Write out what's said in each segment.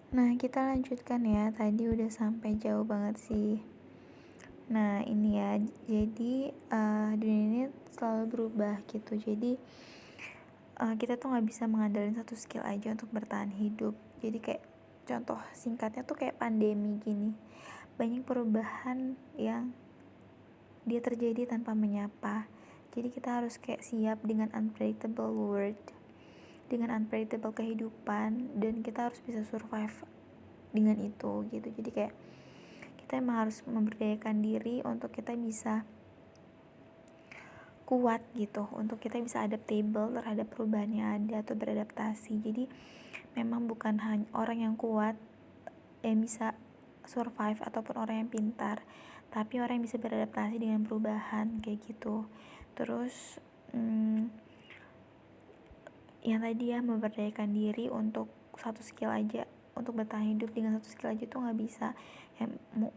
Nah, kita lanjutkan ya. Tadi udah sampai jauh banget sih. Nah, ini ya. Jadi, dunia ini selalu berubah gitu. Jadi, kita tuh nggak bisa mengandalkan satu skill aja untuk bertahan hidup. Jadi kayak contoh singkatnya tuh kayak pandemi gini. Banyak perubahan yang dia terjadi tanpa menyapa. Jadi kita harus kayak siap dengan unpredictable world, dengan unpredictable kehidupan, dan kita harus bisa survive dengan itu gitu. Jadi kayak kita emang harus memberdayakan diri untuk kita bisa kuat gitu, untuk kita bisa adaptable terhadap perubahan yang ada atau beradaptasi. Jadi memang bukan hanya orang yang kuat yang bisa survive ataupun orang yang pintar, tapi orang yang bisa beradaptasi dengan perubahan kayak gitu. Terus yang tadi ya, memberdayakan diri untuk satu skill aja, untuk bertahan hidup dengan satu skill aja tuh nggak bisa ya.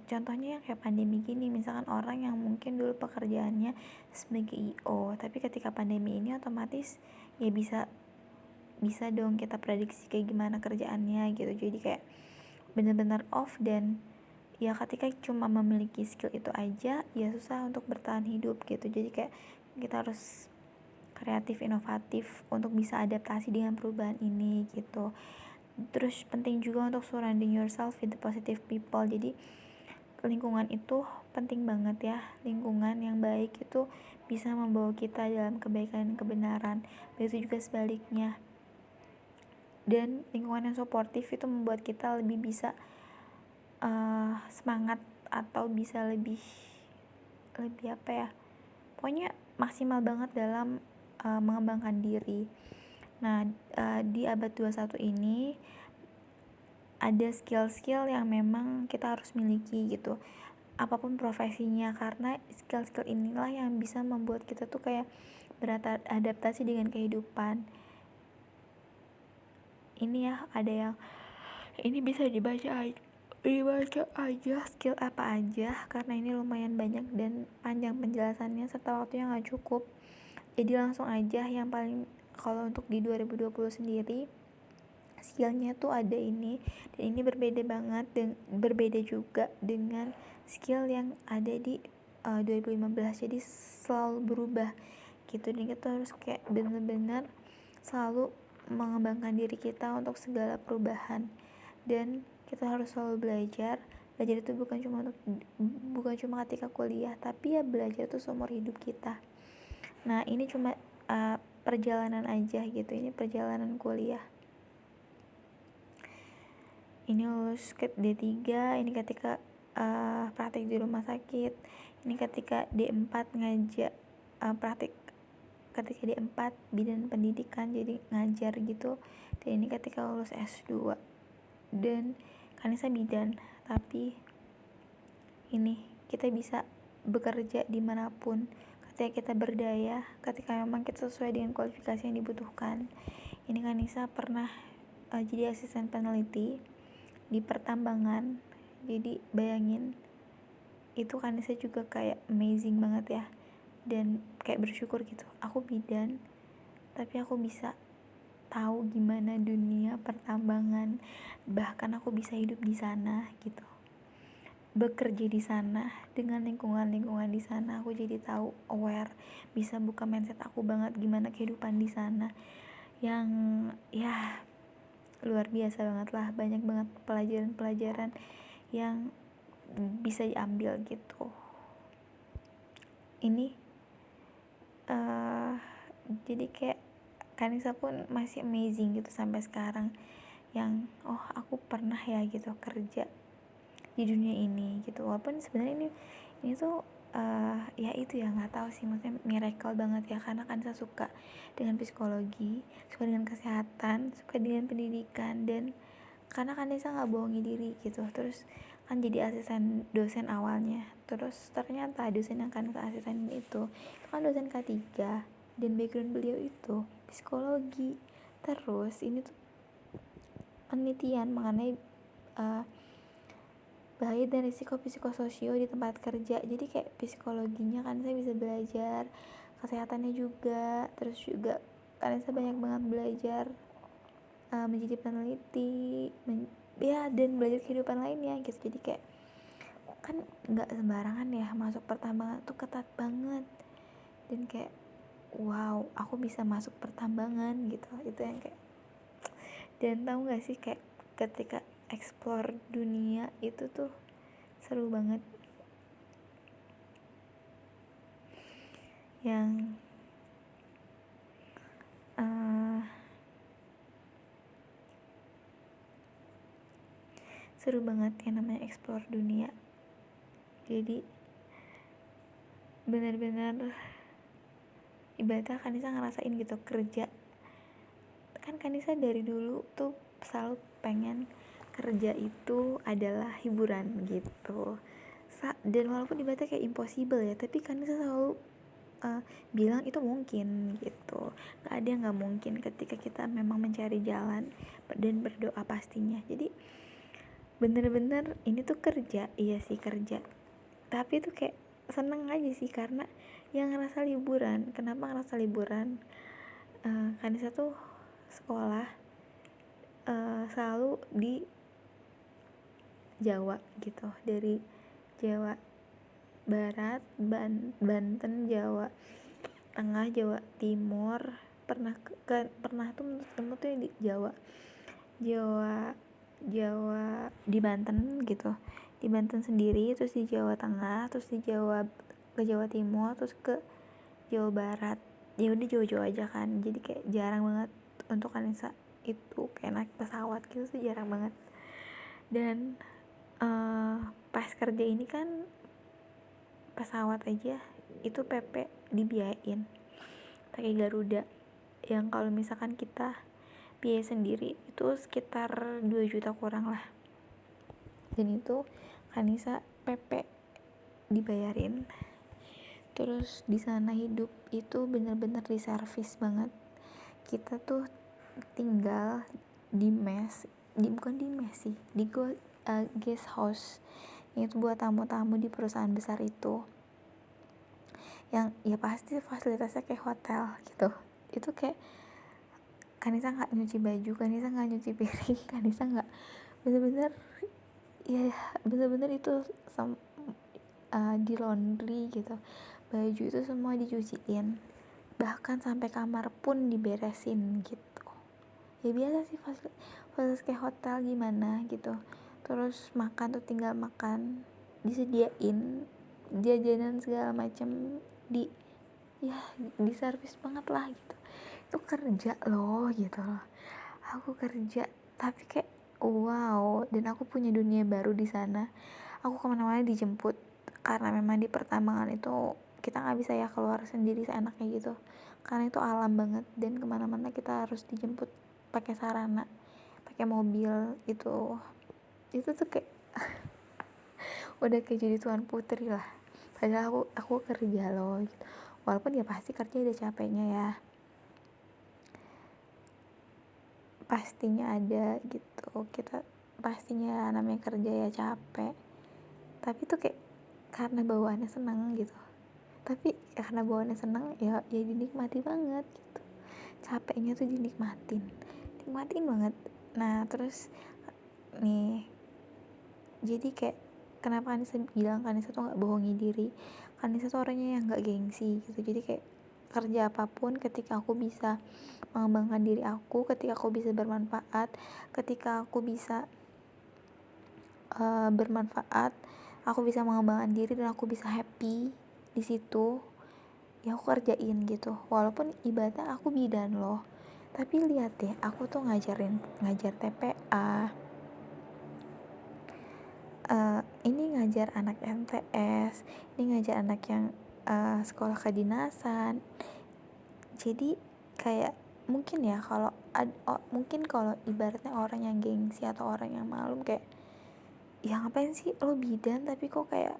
Contohnya yang kayak pandemi gini, misalkan orang yang mungkin dulu pekerjaannya sebagai IO, tapi ketika pandemi ini otomatis ya bisa dong kita prediksi kayak gimana kerjaannya gitu. Jadi kayak benar-benar off, dan ya ketika cuma memiliki skill itu aja ya susah untuk bertahan hidup gitu. Jadi kayak kita harus kreatif, inovatif untuk bisa adaptasi dengan perubahan ini gitu. Terus penting juga untuk surrounding yourself with the positive people. Jadi lingkungan itu penting banget ya. Lingkungan yang baik itu bisa membawa kita dalam kebaikan dan kebenaran. Begitu juga sebaliknya. Dan lingkungan yang suportif itu membuat kita lebih bisa semangat, atau bisa lebih apa ya, pokoknya maksimal banget dalam mengembangkan diri. Nah, di abad 21 ini ada skill-skill yang memang kita harus miliki gitu, apapun profesinya, karena skill-skill inilah yang bisa membuat kita tuh kayak beradaptasi dengan kehidupan. Ini ya, ada yang ini bisa dibaca aja skill apa aja, karena ini lumayan banyak dan panjang penjelasannya serta waktunya gak cukup. Jadi langsung aja, yang paling kalau untuk di 2020 sendiri skillnya tuh ada ini, dan ini berbeda banget dan berbeda juga dengan skill yang ada di 2015. Jadi selalu berubah gitu, dan kita harus kayak bener-bener selalu mengembangkan diri kita untuk segala perubahan, dan kita harus selalu belajar. Belajar itu bukan cuma ketika kuliah, tapi ya belajar tuh seumur hidup kita. Nah, ini cuma perjalanan aja gitu, ini perjalanan kuliah. Ini lulus ke D3, ini ketika praktik di rumah sakit, ini ketika D4 ngajak praktik, ketika D4 bidang pendidikan jadi ngajar gitu, dan ini ketika lulus S2. Dan Kanisa bidan, tapi ini kita bisa bekerja dimanapun ketika kita berdaya, ketika memang kita sesuai dengan kualifikasi yang dibutuhkan. Ini Kanisa pernah jadi asisten peneliti di pertambangan. Jadi bayangin, itu Kanisa juga kayak amazing banget ya, dan kayak bersyukur gitu, aku bidan tapi aku bisa tahu gimana dunia pertambangan, bahkan aku bisa hidup di sana gitu, bekerja di sana dengan lingkungan di sana. Aku jadi tahu, aware, bisa buka mindset aku banget gimana kehidupan di sana, yang ya luar biasa banget lah. Banyak banget pelajaran yang bisa diambil gitu. Ini jadi kayak Kanisa pun masih amazing gitu sampai sekarang, yang aku pernah ya gitu kerja di dunia ini gitu. Walaupun sebenarnya ini tuh ya itu ya, nggak tahu sih, maksudnya miracle banget ya, karena Kanisa suka dengan psikologi, suka dengan kesehatan, suka dengan pendidikan, dan karena Kanisa nggak bohongi diri gitu. Terus kan jadi asisten dosen awalnya, terus ternyata dosen yang Kanisa asisten itu kan dosen K3, dan background beliau itu psikologi. Terus ini tuh penelitian mengenai bahaya dan risiko psikososio di tempat kerja. Jadi kayak psikologinya kan saya bisa belajar, kesehatannya juga, terus juga kan saya banyak banget belajar menjadi peneliti, ya dan belajar kehidupan lainnya gitu. Jadi kayak kan nggak sembarangan ya masuk pertambangan tuh, ketat banget. Dan kayak wow, aku bisa masuk pertambangan gitu, itu yang kayak. Dan tahu nggak sih kayak ketika explore dunia itu tuh seru banget. Yang seru banget yang namanya explore dunia. Jadi benar-benar ibaratnya Kanisa ngerasain gitu kerja. Kan Kanisa dari dulu tuh selalu pengen kerja itu adalah hiburan gitu. Dan walaupun ibaratnya kayak impossible ya, tapi Kanisa selalu bilang itu mungkin gitu. Gak ada yang gak mungkin ketika kita memang mencari jalan dan berdoa pastinya. Jadi bener-bener ini tuh kerja, iya sih kerja, tapi tuh kayak seneng aja sih karena yang ngerasa liburan. Kenapa ngerasa liburan? Kanisa tuh sekolah selalu di Jawa gitu, dari Jawa Barat, Banten, Jawa Tengah, Jawa Timur, pernah tuh menurut tuh di Jawa di Banten gitu, di Banten sendiri, terus di Jawa Tengah, terus di Jawa Timur, terus ke Jawa Barat. Ya udah Jawa aja kan, jadi kayak jarang banget untuk Kanisa itu kayak naik pesawat gitu tuh, jarang banget. Dan pas kerja ini kan pesawat aja itu PP dibiayain pakai Garuda, yang kalau misalkan kita biaya sendiri itu sekitar 2 juta kurang lah. Dan itu Kanisa PP dibayarin. Terus di sana hidup itu benar-benar diservis banget. Kita tuh tinggal di mes, bukan di mes sih, di guest house. Itu buat tamu-tamu di perusahaan besar itu, yang ya pasti fasilitasnya kayak hotel gitu. Itu kayak Kanisa nggak nyuci baju, Kanisa nggak nyuci piring, Kanisa nggak, bener-bener ya bener-bener itu di laundry gitu, baju itu semua dicuciin, bahkan sampai kamar pun diberesin gitu. Ya biasa sih fasilitas kayak hotel gimana gitu. Terus makan tuh tinggal makan, disediain jajanan segala macam, di servis banget lah gitu. Itu kerja loh gitu loh. Aku kerja tapi kayak wow, dan aku punya dunia baru di sana. Aku kemana-mana dijemput, karena memang di pertambangan itu kita nggak bisa ya keluar sendiri seenaknya gitu, karena itu alam banget, dan kemana-mana kita harus dijemput pakai sarana, pakai mobil. Itu tuh kayak udah kayak jadi tuan putri lah. Padahal aku kerja loh gitu. Walaupun ya pasti kerja ada capeknya ya, pastinya ada gitu. Kita pastinya namanya kerja ya capek, tapi tuh kayak karena bawaannya seneng gitu. Tapi karena bawaannya seneng ya dinikmati banget gitu. Capeknya tuh dinikmatin banget. Nah terus nih, jadi kayak kenapa Kanisa bilang Kanisa tuh nggak bohongi diri, Kanisa tuh orangnya yang nggak gengsi gitu. Jadi kayak kerja apapun, ketika aku bisa mengembangkan diri aku, ketika aku bisa bermanfaat, ketika aku bisa bermanfaat, aku bisa mengembangkan diri dan aku bisa happy di situ, ya aku kerjain gitu. Walaupun ibaratnya aku bidan loh, tapi lihat deh, aku tuh ngajar TPA, ini ngajar anak MTS, ini ngajar anak yang sekolah kedinasan. Jadi kayak mungkin ya mungkin kalau ibaratnya orang yang gengsi atau orang yang malu kayak, ya ngapain sih lo bidan tapi kok kayak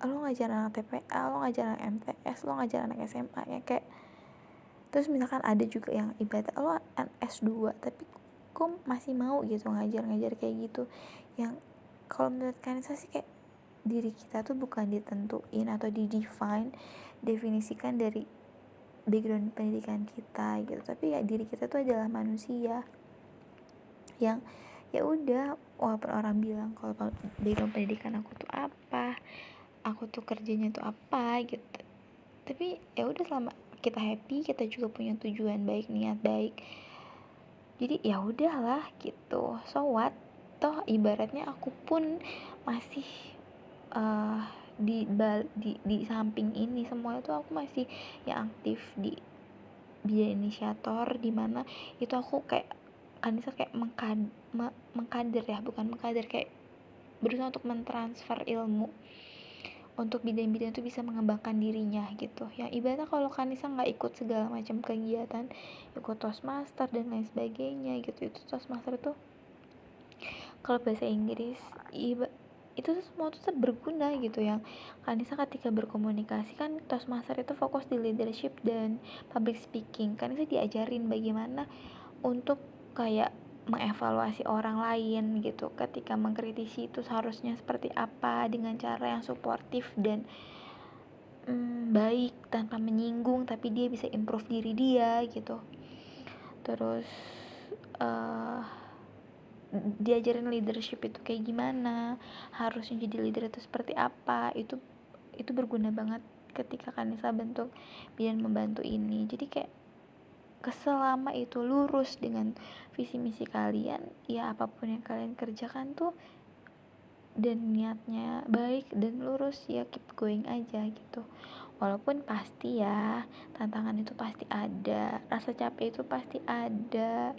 lo ngajar anak TPA, lo ngajar anak MTS, lo ngajar anak SMA ya kayak. Terus misalkan ada juga yang ibaratnya lo S2 tapi kok masih mau gitu ngajar kayak gitu. Yang kalau menurut Kanisa sih kayak diri kita tuh bukan ditentuin atau definisikan dari background pendidikan kita gitu, tapi ya diri kita tuh adalah manusia yang ya udah, walaupun orang bilang kalau background pendidikan aku tuh apa, aku tuh kerjanya tuh apa gitu, tapi ya udah, selama kita happy, kita juga punya tujuan baik, niat baik, jadi ya udahlah gitu, so what, toh ibaratnya aku pun masih uh, di samping ini semua itu aku masih yang aktif di bidang inisiator, dimana itu aku kayak Kanisa kayak mengkader ya, bukan mengkader, kayak berusaha untuk mentransfer ilmu untuk bidang-bidang itu bisa mengembangkan dirinya gitu. Yang ibaratnya kalau Kanisa nggak ikut segala macam kegiatan, ikut Toastmaster dan lain sebagainya gitu, itu Toastmaster itu kalau bahasa Inggris itu semua tuh berguna gitu. Yang Kanisa ketika berkomunikasi kan, Toastmaster itu fokus di leadership dan public speaking. Kanisa diajarin bagaimana untuk kayak mengevaluasi orang lain gitu, ketika mengkritisi itu seharusnya seperti apa dengan cara yang suportif dan baik, tanpa menyinggung, tapi dia bisa improve diri dia gitu. Terus diajarin leadership itu kayak gimana, harusnya jadi leader itu seperti apa. Itu berguna banget ketika Kanisa bentuk biar membantu ini. Jadi kayak keselama itu lurus dengan visi misi kalian, ya apapun yang kalian kerjakan tuh dan niatnya baik dan lurus, ya keep going aja gitu. Walaupun pasti ya tantangan itu pasti ada, rasa capek itu pasti ada.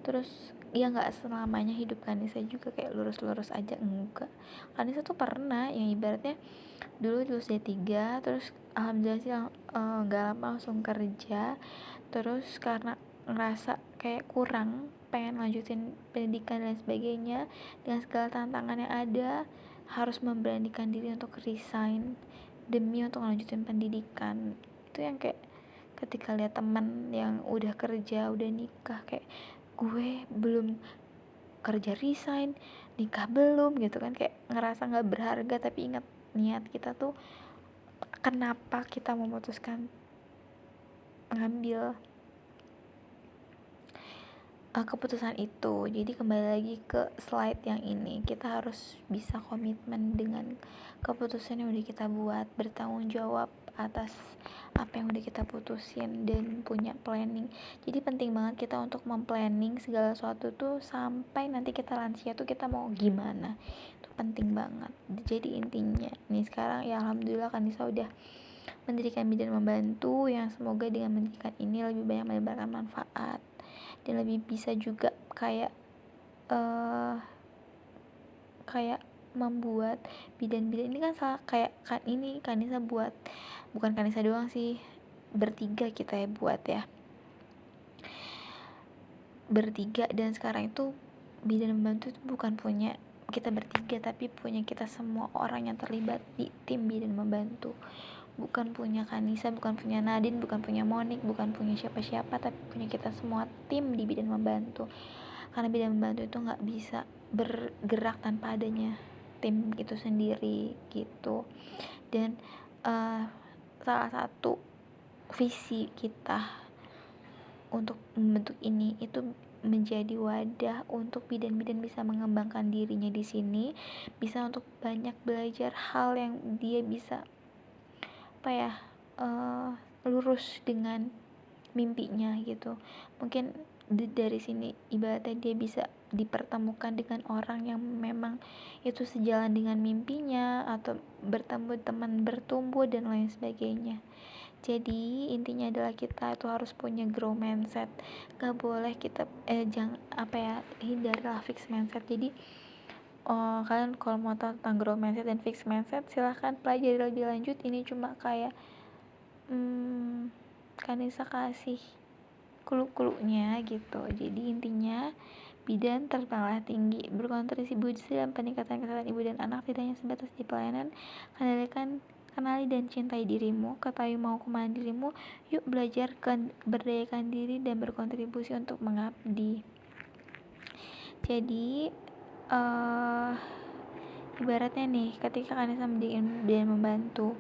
Terus ya nggak selamanya hidup Kanisa juga kayak lurus-lurus aja, enggak. Kanisa tuh pernah yang ibaratnya dulu lulus D3, terus alhamdulillah sih nggak lama langsung kerja. Terus karena ngerasa kayak kurang, pengen lanjutin pendidikan dan sebagainya, dengan segala tantangan yang ada, harus memberanikan diri untuk resign demi untuk lanjutin pendidikan. Itu yang kayak ketika lihat teman yang udah kerja, udah nikah, kayak gue belum kerja resign, nikah belum gitu kan, kayak ngerasa nggak berharga. Tapi ingat niat kita tuh, kenapa kita memutuskan ngambil keputusan itu. Jadi kembali lagi ke slide yang ini, kita harus bisa komitmen dengan keputusan yang udah kita buat, bertanggung jawab atas apa yang udah kita putusin, dan punya planning. Jadi penting banget kita untuk memplanning segala sesuatu tuh, sampai nanti kita lansia tuh kita mau gimana, itu penting banget. Jadi intinya nih sekarang ya alhamdulillah Kanisa udah mendirikan bidan membantu, yang semoga dengan mendirikan ini lebih banyak menyebarkan manfaat dan lebih bisa juga kayak kayak membuat bidan-bidan ini kan salah, kayak kan ini Kanisa buat, bukan Kanisa doang sih, bertiga kita ya buat ya, bertiga. Dan sekarang itu bidan membantu itu bukan punya kita bertiga, tapi punya kita semua orang yang terlibat di tim bidan membantu. Bukan punya Kanisa, bukan punya Nadine, bukan punya Monik, bukan punya siapa-siapa, tapi punya kita semua tim di bidan membantu. Karena bidan membantu itu nggak bisa bergerak tanpa adanya tim itu sendiri gitu. Dan salah satu visi kita untuk membentuk ini itu menjadi wadah untuk bidan-bidan bisa mengembangkan dirinya di sini, bisa untuk banyak belajar hal yang dia bisa apa ya, lurus dengan mimpinya gitu. Mungkin dari sini ibaratnya dia bisa dipertemukan dengan orang yang memang itu sejalan dengan mimpinya, atau bertemu teman bertumbuh dan lain sebagainya. Jadi intinya adalah kita itu harus punya grow mindset. Gak boleh kita jangan apa ya, hindarilah fix mindset. Jadi kalian kalau mau tahu tentang grow mindset dan fix mindset, silahkan pelajari lebih lanjut. Ini cuma kayak Kanisa kasih clue-cluenya gitu. Jadi intinya, bidan terbanglah tinggi, berkontribusi dalam peningkatan kesehatan ibu dan anak, tidak hanya sebatas di pelayanan. Kenali dan cintai dirimu, ketahui mau kemana dirimu. Yuk belajar berdayakan diri dan berkontribusi untuk mengabdi. Jadi ibaratnya nih, ketika Kanisa mendirikan bidan membantu,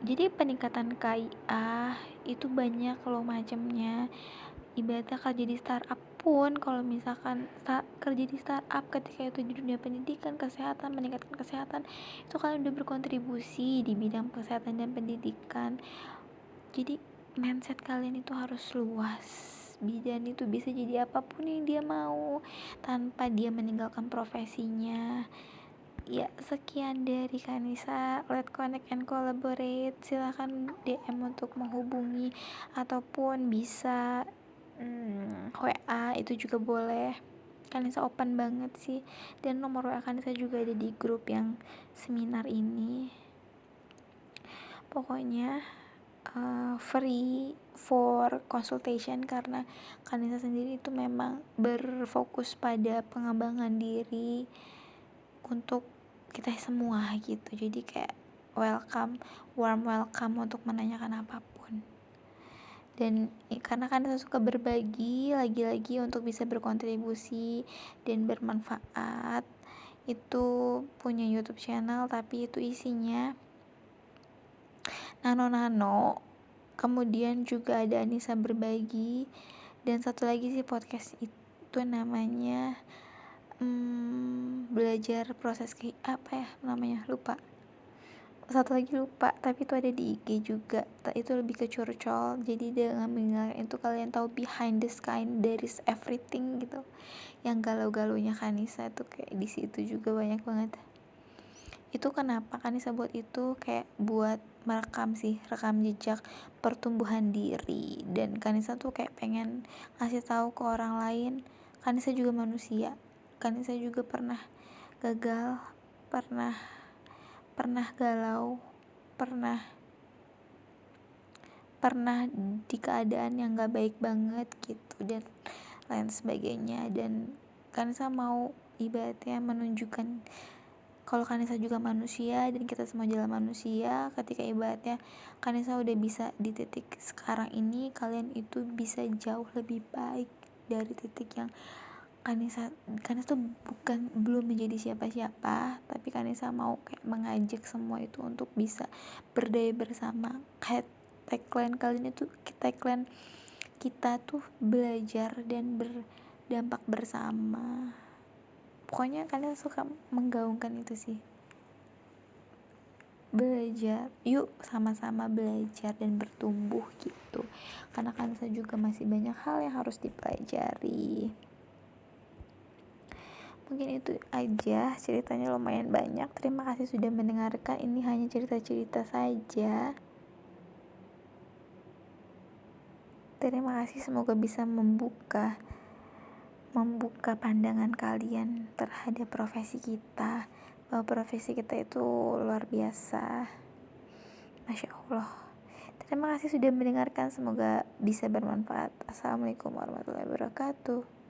jadi peningkatan KIA itu banyak loh macamnya. ibaratnya kerja di startup pun, kalau misalkan kerja di startup ketika itu di dunia pendidikan, kesehatan, meningkatkan kesehatan, itu kalian udah berkontribusi di bidang kesehatan dan pendidikan. Jadi mindset kalian itu harus luas. Bidan itu bisa jadi apapun yang dia mau tanpa dia meninggalkan profesinya. Ya, sekian dari Kanisa. Let's connect and collaborate. Silahkan DM untuk menghubungi ataupun bisa WA itu juga boleh. Kanisa open banget sih. Dan nomor WA Kanisa juga ada di grup yang seminar ini. Pokoknya free for consultation, karena Kanisa sendiri itu memang berfokus pada pengembangan diri untuk kita semua gitu. Jadi kayak warm welcome untuk menanyakan apapun. Dan karena Kanisa suka berbagi, lagi-lagi untuk bisa berkontribusi dan bermanfaat, itu punya YouTube channel, tapi itu isinya nano-nano. Kemudian juga ada Anissa berbagi, dan satu lagi sih podcast itu namanya belajar proses apa ya namanya, lupa, satu lagi lupa, tapi itu ada di IG juga. Itu lebih ke curcol, jadi dengan mendengarkan itu kalian tahu behind the sky there is everything gitu. Yang galau-galaunya Kanisa tuh kayak di situ juga banyak banget. Itu kenapa Kanisa buat itu, kayak buat rekam jejak pertumbuhan diri. Dan Kanisa tuh kayak pengen ngasih tahu ke orang lain, Kanisa juga manusia. Kanisa juga pernah gagal, pernah galau, pernah di keadaan yang gak baik banget gitu, dan lain sebagainya. Dan Kanisa mau ibaratnya menunjukkan kalau Kanisa juga manusia dan kita semua jalan manusia. Ketika ibaratnya Kanisa udah bisa di titik sekarang ini, kalian itu bisa jauh lebih baik dari titik yang Kanisa tuh belum menjadi siapa-siapa, tapi Kanisa mau kayak mengajak semua itu untuk bisa berdaya bersama. Kayak tagline kalian itu, tagline kita tuh belajar dan berdampak bersama. Pokoknya kalian suka menggaungkan itu sih, belajar, yuk sama-sama belajar dan bertumbuh gitu, karena Kanisa juga masih banyak hal yang harus dipelajari. Mungkin itu aja, ceritanya lumayan banyak. Terima kasih sudah mendengarkan. Ini hanya cerita-cerita saja. Terima kasih, semoga bisa membuka pandangan kalian terhadap profesi kita, bahwa profesi kita itu luar biasa. Masya Allah. Terima kasih sudah mendengarkan, semoga bisa bermanfaat. Assalamualaikum warahmatullahi wabarakatuh.